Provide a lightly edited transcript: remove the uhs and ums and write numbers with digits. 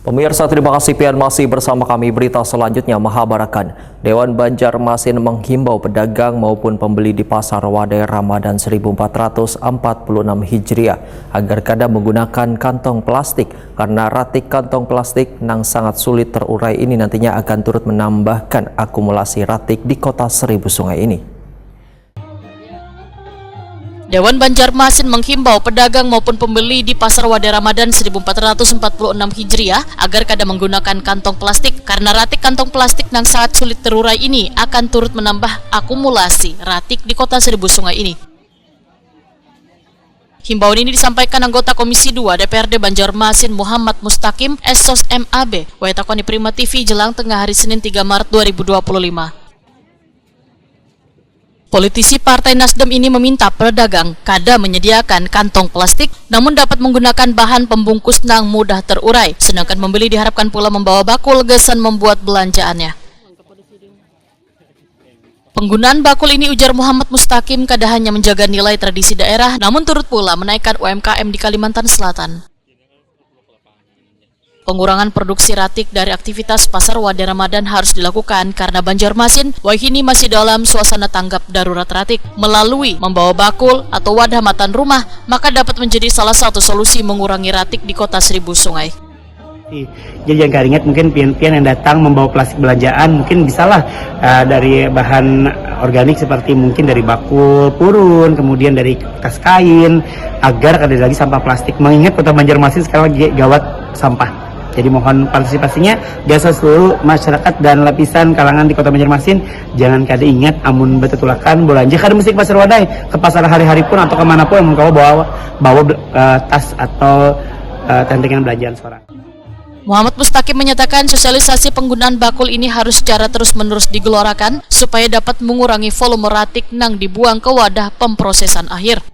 Pemirsa, terima kasih pian masih bersama kami. Berita selanjutnya, Mahabarakan. Dewan Banjarmasin menghimbau pedagang maupun pembeli di Pasar Wadai Ramadan 1446 Hijriah agar kada menggunakan kantong plastik karena ratik kantong plastik yang sangat sulit terurai ini nantinya akan turut menambahkan akumulasi ratik di kota Seribu Sungai ini. Dewan Banjarmasin menghimbau pedagang maupun pembeli di Pasar Wadai Ramadan 1446 Hijriah agar kada menggunakan kantong plastik karena ratik kantong plastik yang sangat sulit terurai ini akan turut menambah akumulasi ratik di kota Seribu Sungai ini. Himbauan ini disampaikan anggota Komisi 2 DPRD Banjarmasin Muhammad Mustaqim Esos MAB Waitakoni Prima TV jelang tengah hari Senin 3 Maret 2025. Politisi Partai Nasdem ini meminta pedagang kada menyediakan kantong plastik namun dapat menggunakan bahan pembungkus yang mudah terurai, sedangkan pembeli diharapkan pula membawa bakul gesan membuat belanjaannya. Penggunaan bakul ini, ujar Muhammad Mustaqim, kada hanya menjaga nilai tradisi daerah namun turut pula menaikkan UMKM di Kalimantan Selatan. Pengurangan produksi ratik dari aktivitas Pasar Wadai Ramadan harus dilakukan karena Banjarmasin wahini masih dalam suasana tanggap darurat ratik. Melalui membawa bakul atau wadah makan rumah, maka dapat menjadi salah satu solusi mengurangi ratik di kota Seribu Sungai. Jadi jangan ingat mungkin pian-pian yang datang membawa plastik belanjaan mungkin bisalah dari bahan organik seperti mungkin dari bakul purun, kemudian dari kertas kain agar kada lagi sampah plastik. Mengingat kota Banjarmasin sekarang lagi gawat sampah. Jadi mohon partisipasinya biasa seluruh masyarakat dan lapisan kalangan di kota Banjarmasin jangan kada ingat amun betetulakan belanja kada mesti ke Pasar Wadai, ke pasar hari-hari pun atau kemana pun yang kau bawa tas atau tentengan belanjaan seorang. Muhammad Mustaqim menyatakan sosialisasi penggunaan bakul ini harus secara terus-menerus digelorakan supaya dapat mengurangi volume ratik yang dibuang ke wadah pemprosesan akhir.